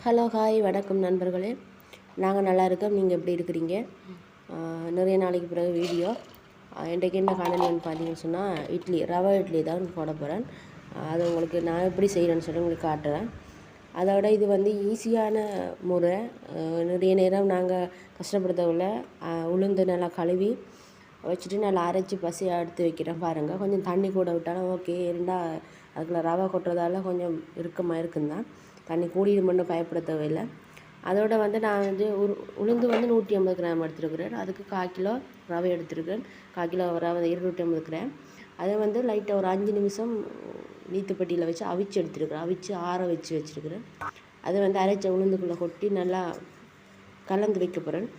Hello hi வணக்கம் நண்பர்களே. நாங்கள் நல்லா இருக்கோம். நீங்கள் எப்படி இருக்கிறீங்க? நிறைய நாளைக்கு பிறகு வீடியோ. இன்றைக்கு என்ன காணொலின்னு பார்த்தீங்கன்னு சொன்னால் ரவை இட்லி தான் போட போகிறேன். அது உங்களுக்கு நான் எப்படி செய்கிறேன்னு சொல்லி உங்களுக்கு காட்டுறேன். அதோட இது வந்து ஈஸியான முறை. நிறைய நேரம் நாங்கள் கஷ்டப்படுத்தவில்லை. உளுந்து நல்லா கழுவி வச்சுட்டு நல்லா அரைச்சி பசியாக எடுத்து வைக்கிறேன் பாருங்கள். கொஞ்சம் தண்ணி கூட விட்டாலும் ஓகே. இருந்தால் அதுக்குள்ள ரவை கொட்டுறதால கொஞ்சம் இறுக்கமாக இருக்குந்தான். தண்ணி கூடியது மட்டும் பயப்பட தேவையில்லை. அதோடு வந்து நான் வந்து உளுந்து வந்து 150 கிராம் எடுத்துருக்கிறேன். அதுக்கு 1/4 கிலோ ரவை எடுத்துருக்கேன். 1/4 கிலோ ரவை 250 கிராம். அதை வந்து லைட்டாக ஒரு 5 நிமிஷம் நீத்துப்பட்டியில் வச்சு அவிச்சு எடுத்துருக்கிறேன். அவிச்சு ஆற வச்சு வச்சுருக்கிறேன். அதை வந்து அரைச்ச உளுந்துக்குள்ளே கொட்டி நல்லா கலந்து வைக்க போகிறேன்.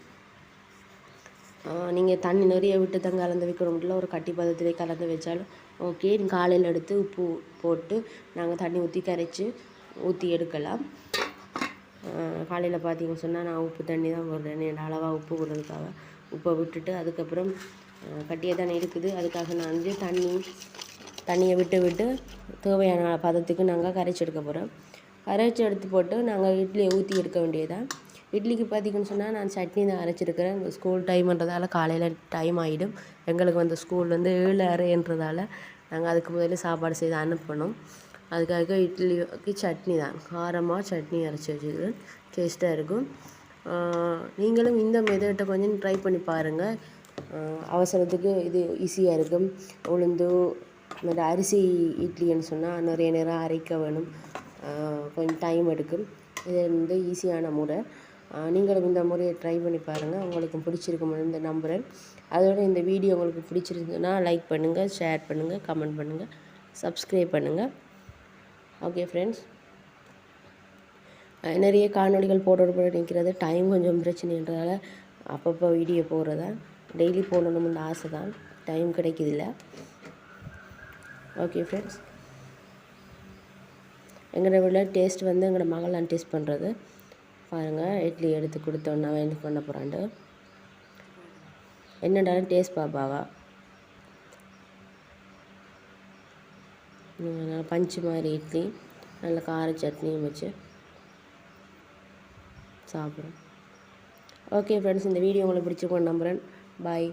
நீங்கள் தண்ணி நிறைய விட்டு தான் கலந்து வைக்கணும்ல, ஒரு கட்டி பதத்திலே கலந்து வச்சாலும் ஓகே. காலையில் எடுத்து உப்பு போட்டு நாங்கள் தண்ணி ஊற்றி எடுக்கலாம். காலையில் பார்த்தீங்கன்னு சொன்னால் நான் உப்பு தண்ணி தான் போடுறேன். அளவாக உப்பு போடுறதுக்காக உப்பை விட்டுட்டு அதுக்கப்புறம் கட்டியாக தானே இருக்குது. அதுக்காக நான் வந்து தண்ணியை விட்டு தேவையான பதத்துக்கு நாங்கள் கரைச்சி எடுக்க போகிறோம். கரைச்சி எடுத்து போட்டு நாங்கள் இட்லியை ஊற்றி எடுக்க வேண்டியதான். இட்லிக்கு பார்த்திங்கன்னு சொன்னால் நான் சட்னி தான் அரைச்சிருக்கிறேன். ஸ்கூல் டைம்ன்றதால காலையில் டைம் ஆகிடும். எங்களுக்கு வந்து ஸ்கூல் வந்து 7:30ன்றதால நாங்கள் அதுக்கு முதல்ல சாப்பாடு செய்து அனுப்பணும். அதுக்காக இட்லிக்கு சட்னி தான், காரமாக சட்னி அரைச்சி வச்சுக்கிறேன். டேஸ்ட்டாக இருக்கும். நீங்களும் இந்த மெத்தட்டை கொஞ்சம் ட்ரை பண்ணி பாருங்கள். அவசரத்துக்கு இது ஈஸியாக இருக்கும். உளுந்து இந்த அரிசி இட்லின்னு சொன்னால் நிறைய நேரம் அரைக்க வேணும், கொஞ்சம் டைம் எடுக்கும். இது வந்து ஈஸியான முறை. நீங்களும் இந்த முறையை ட்ரை பண்ணி பாருங்கள். உங்களுக்கு பிடிச்சிருக்கும்னு இந்த நம்புகிறேன். அதோட இந்த வீடியோ உங்களுக்கு பிடிச்சிருந்ததுன்னா லைக் பண்ணுங்கள், ஷேர் பண்ணுங்கள், கமெண்ட் பண்ணுங்கள், சப்ஸ்கிரைப் பண்ணுங்கள். ஓகே ஃப்ரெண்ட்ஸ், நிறைய காணொலிகள் போட நிற்கிறது. டைம் கொஞ்சம் பிரச்சனைன்றதால அப்பப்போ வீடியோ போடுறதா. டெய்லி போடணும்னு ஆசை தான், டைம் கிடைக்குதில்ல. ஓகே ஃப்ரெண்ட்ஸ், எங்களோட விட டேஸ்ட் வந்து எங்களோட மகள் நான் டேஸ்ட் பண்ணுறது பாருங்கள். இட்லி எடுத்து கொடுத்தோன்னா என்ன பண்ண போகிறாண்டு என்னடாலும் டேஸ்ட் பாப்பாவா பஞ்சு மாதிரி இட்லி நல்ல கார சட்னியும் வச்சு சாப்பிட்றோம். ஓகே ஃப்ரெண்ட்ஸ், இந்த வீடியோ உங்களுக்கு பிடிச்சிருக்கோன்னு நம்புகிறேன். பாய்.